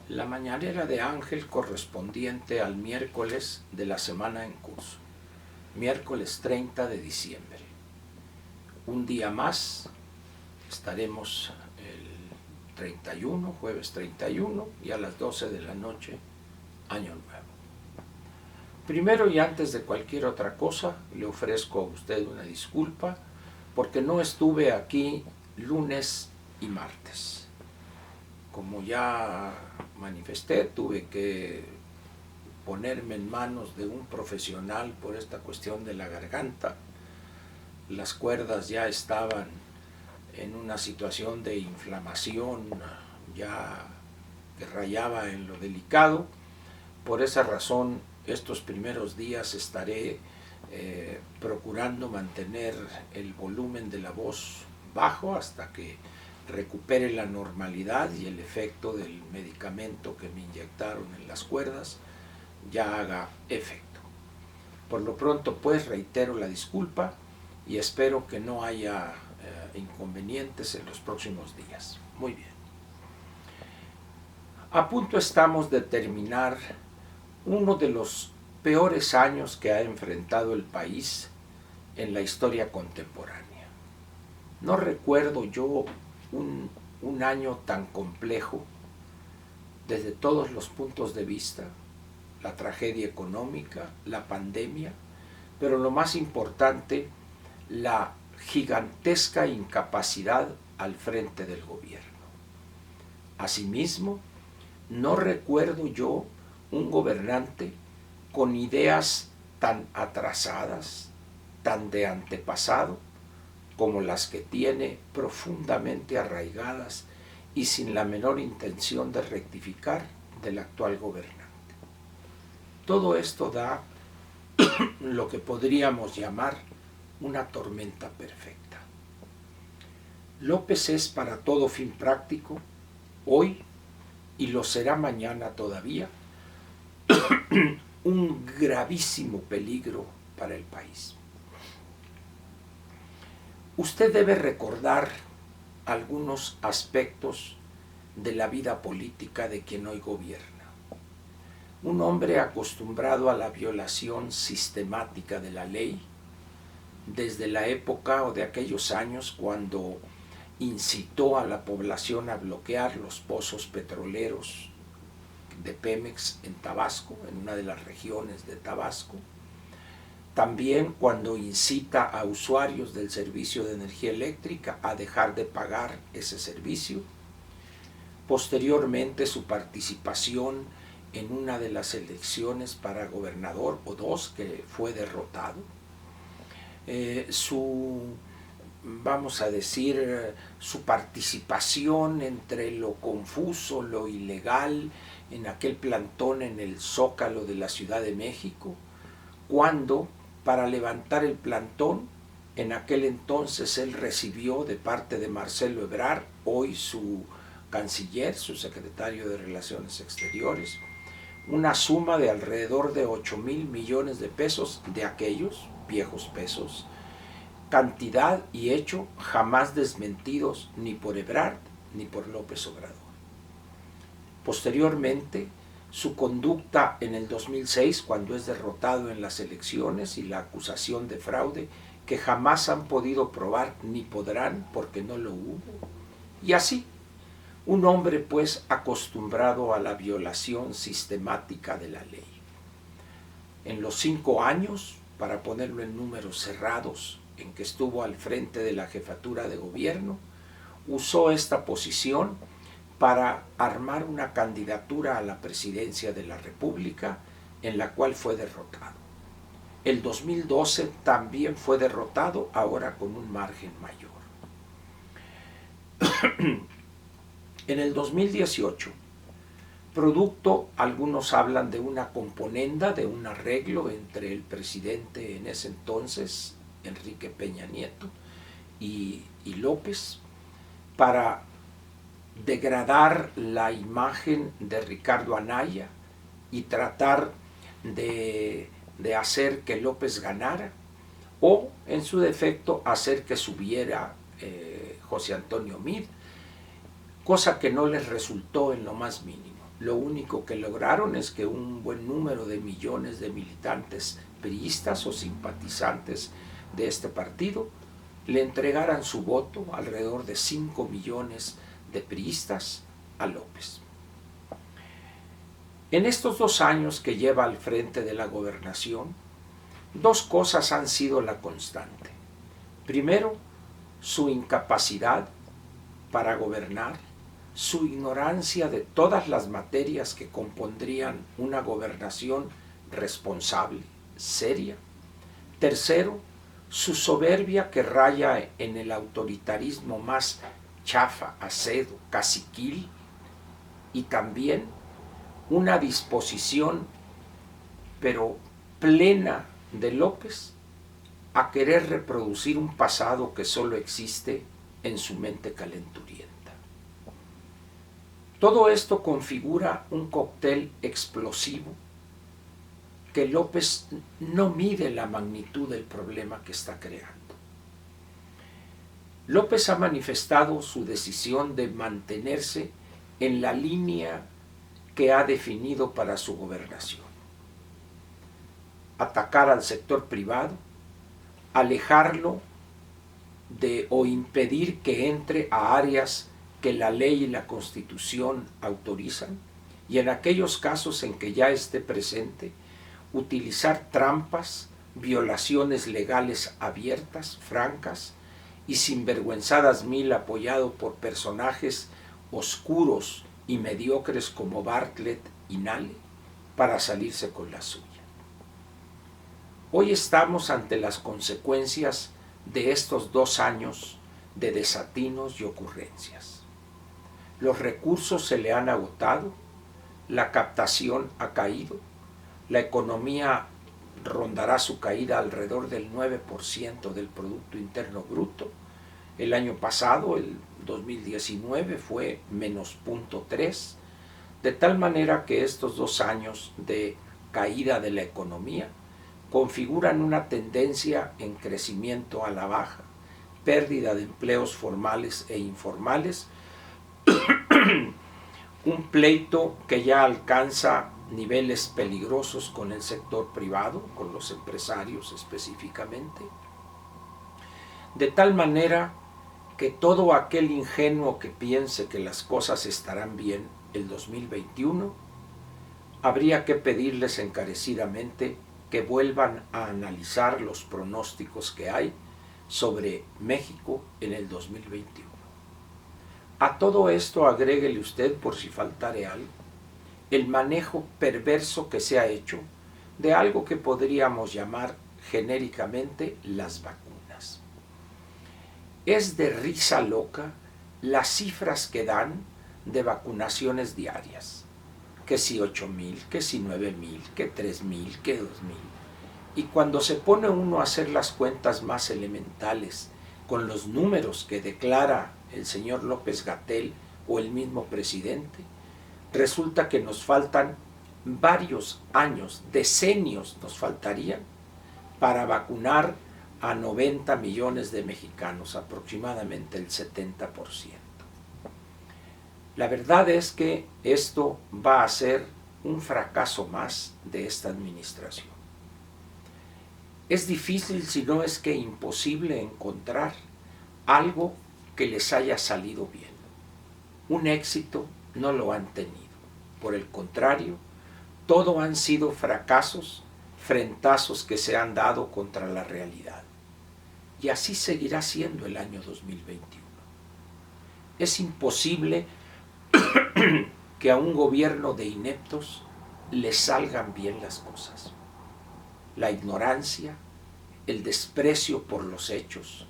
La mañanera de Ángel correspondiente al miércoles de la semana en curso, miércoles 30 de diciembre. Un día más estaremos el 31, jueves 31, y a las 12 de la noche, Año Nuevo. Primero y antes de cualquier otra cosa, le ofrezco a usted una disculpa porque no estuve aquí lunes y martes. Como ya manifesté, tuve que ponerme en manos de un profesional por esta cuestión de la garganta. Las cuerdas ya estaban en una situación de inflamación ya que rayaba en lo delicado. Por esa razón, estos primeros días estaré procurando mantener el volumen de la voz bajo hasta que recupere la normalidad y el efecto del medicamento que me inyectaron en las cuerdas ya haga efecto. Por lo pronto, pues, reitero la disculpa y espero que no haya inconvenientes en los próximos días. Muy bien. A punto estamos de terminar uno de los peores años que ha enfrentado el país en la historia contemporánea. No recuerdo yo un año tan complejo desde todos los puntos de vista, la tragedia económica, la pandemia, pero lo más importante, la gigantesca incapacidad al frente del gobierno. Asimismo, no recuerdo yo un gobernante con ideas tan atrasadas, tan de antepasado, como las que tiene profundamente arraigadas y sin la menor intención de rectificar del actual gobernante. Todo esto da lo que podríamos llamar una tormenta perfecta. López es para todo fin práctico, hoy, y lo será mañana todavía, un gravísimo peligro para el país. Usted debe recordar algunos aspectos de la vida política de quien hoy gobierna. Un hombre acostumbrado a la violación sistemática de la ley, desde la época o de aquellos años cuando incitó a la población a bloquear los pozos petroleros de Pemex en Tabasco, en una de las regiones de Tabasco. También cuando incita a usuarios del servicio de energía eléctrica a dejar de pagar ese servicio. Posteriormente, su participación en una de las elecciones para gobernador, o dos, que fue derrotado. Vamos a decir, su participación entre lo confuso, lo ilegal, en aquel plantón en el Zócalo de la Ciudad de México, cuando, para levantar el plantón, en aquel entonces él recibió de parte de Marcelo Ebrard, hoy su canciller, su secretario de Relaciones Exteriores, una suma de alrededor de 8,000 millones de pesos, de aquellos viejos pesos, cantidad y hecho jamás desmentidos ni por Ebrard ni por López Obrador. Posteriormente, su conducta en el 2006, cuando es derrotado en las elecciones, y la acusación de fraude que jamás han podido probar ni podrán porque no lo hubo. Y así, un hombre pues acostumbrado a la violación sistemática de la ley. En los 5 años, para ponerlo en números cerrados, en que estuvo al frente de la jefatura de gobierno, usó esta posición para armar una candidatura a la presidencia de la República, en la cual fue derrotado. El 2012 también fue derrotado, ahora con un margen mayor. En el 2018, producto, algunos hablan de una componenda, de un arreglo entre el presidente en ese entonces, Enrique Peña Nieto, y López, para degradar la imagen de Ricardo Anaya y tratar de hacer que López ganara, o en su defecto hacer que subiera José Antonio Meade, cosa que no les resultó en lo más mínimo. Lo único que lograron es que un buen número de millones de militantes priistas o simpatizantes de este partido le entregaran su voto, alrededor de 5 millones de priistas, a López. En estos 2 años que lleva al frente de la gobernación, 2 cosas han sido la constante. Primero, su incapacidad para gobernar, su ignorancia de todas las materias que compondrían una gobernación responsable, seria. Tercero, su soberbia que raya en el autoritarismo más chafa, acedo, caciquil, y también una disposición, pero plena, de López a querer reproducir un pasado que solo existe en su mente calenturienta. Todo esto configura un cóctel explosivo que López no mide la magnitud del problema que está creando. López ha manifestado su decisión de mantenerse en la línea que ha definido para su gobernación. Atacar al sector privado, alejarlo de o impedir que entre a áreas que la ley y la Constitución autorizan, y en aquellos casos en que ya esté presente, utilizar trampas, violaciones legales abiertas, francas y sinvergüenzadas mil, apoyado por personajes oscuros y mediocres como Bartlett y Nale, para salirse con la suya. Hoy estamos ante las consecuencias de estos 2 años de desatinos y ocurrencias. Los recursos se le han agotado, la captación ha caído, la economía rondará su caída alrededor del 9% del Producto Interno Bruto. El año pasado, el 2019, fue menos 0.3%, de tal manera que estos 2 años de caída de la economía configuran una tendencia en crecimiento a la baja, pérdida de empleos formales e informales, un pleito que ya alcanza niveles peligrosos con el sector privado, con los empresarios específicamente, de tal manera que todo aquel ingenuo que piense que las cosas estarán bien el 2021, habría que pedirles encarecidamente que vuelvan a analizar los pronósticos que hay sobre México en el 2021. A todo esto agréguele usted, por si faltare algo, el manejo perverso que se ha hecho de algo que podríamos llamar genéricamente las vacunas. Es de risa loca las cifras que dan de vacunaciones diarias. Que si 8,000, que si 9,000, que 3,000, que 2,000. Y cuando se pone uno a hacer las cuentas más elementales con los números que declara el señor López-Gatell o el mismo presidente, resulta que nos faltan varios años, decenios nos faltarían para vacunar a 90 millones de mexicanos, aproximadamente el 70%. La verdad es que esto va a ser un fracaso más de esta administración. Es difícil, si no es que imposible, encontrar algo que les haya salido bien. Un éxito no lo han tenido. Por el contrario, todo han sido fracasos, frentazos que se han dado contra la realidad. Y así seguirá siendo el año 2021. Es imposible que a un gobierno de ineptos le salgan bien las cosas. La ignorancia, el desprecio por los hechos,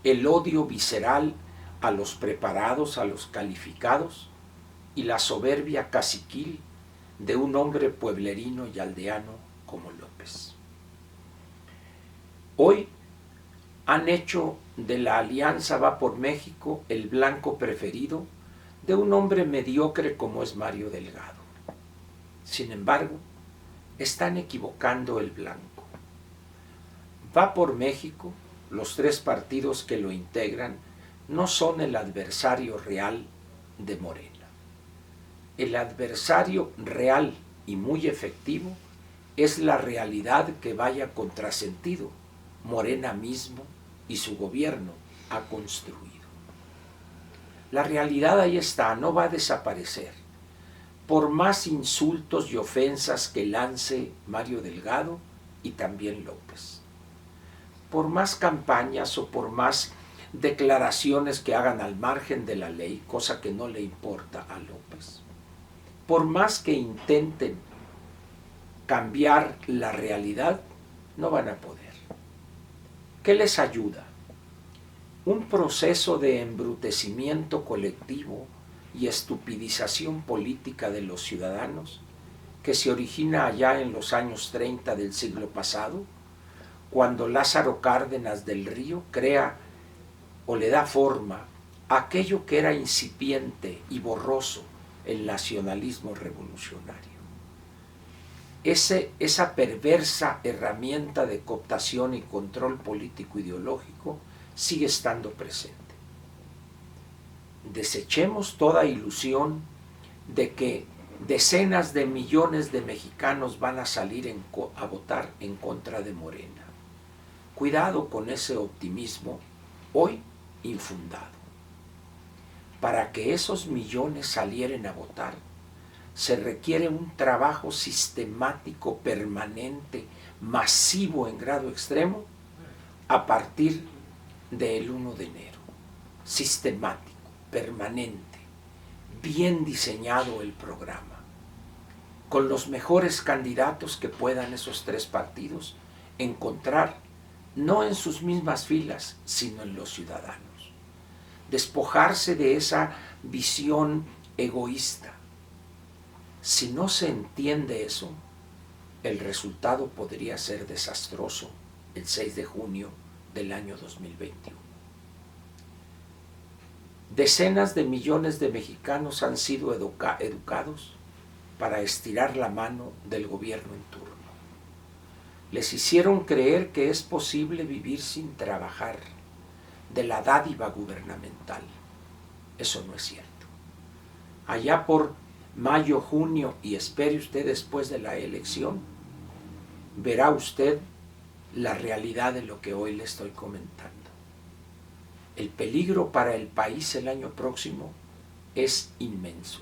el odio visceral a los preparados, a los calificados, y la soberbia caciquil de un hombre pueblerino y aldeano como López. Hoy han hecho de la Alianza Va por México el blanco preferido de un hombre mediocre como es Mario Delgado. Sin embargo, están equivocando el blanco. Va por México, los 3 partidos que lo integran, no son el adversario real de Morena. el adversario real y muy efectivo es la realidad que vaya contrasentido, Morena mismo y su gobierno ha construido. La realidad ahí está, no va a desaparecer. Por más insultos y ofensas que lance Mario Delgado y también López, por más campañas o por más declaraciones que hagan al margen de la ley, cosa que no le importa a López, por más que intenten cambiar la realidad, no van a poder. ¿Qué les ayuda? Un proceso de embrutecimiento colectivo y estupidización política de los ciudadanos que se origina allá en los años 30 del siglo pasado, cuando Lázaro Cárdenas del Río crea o le da forma a aquello que era incipiente y borroso, el nacionalismo revolucionario. Esa perversa herramienta de cooptación y control político ideológico sigue estando presente. Desechemos toda ilusión de que decenas de millones de mexicanos van a salir a votar en contra de Morena. Cuidado con ese optimismo hoy infundado. Para que esos millones salieran a votar, se requiere un trabajo sistemático, permanente, masivo en grado extremo, a partir del 1 de enero. Sistemático, permanente, bien diseñado el programa, con los mejores candidatos que puedan esos tres partidos encontrar, no en sus mismas filas, sino en los ciudadanos. Despojarse de esa visión egoísta. Si no se entiende eso, el resultado podría ser desastroso el 6 de junio del año 2021. Decenas de millones de mexicanos han sido educados para estirar la mano del gobierno en turno. Les hicieron creer que es posible vivir sin trabajar de la dádiva gubernamental. Eso no es cierto. Allá por mayo, junio, y espere usted después de la elección, verá usted la realidad de lo que hoy le estoy comentando. El peligro para el país el año próximo es inmenso.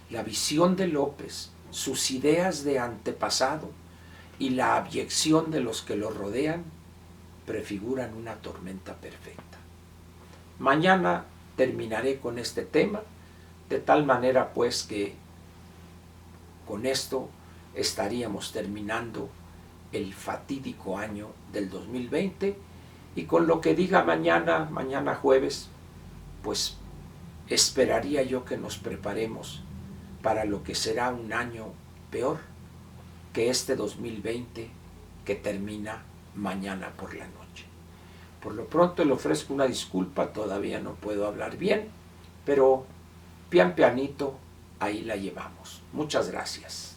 La visión de López, sus ideas de antepasado y la abyección de los que lo rodean prefiguran una tormenta perfecta. Mañana terminaré con este tema, de tal manera pues que con esto estaríamos terminando el fatídico año del 2020 y con lo que diga mañana jueves, pues esperaría yo que nos preparemos para lo que será un año peor que este 2020 que termina mañana por la noche. Por lo pronto le ofrezco una disculpa, todavía no puedo hablar bien, pero pian pianito ahí la llevamos. Muchas gracias.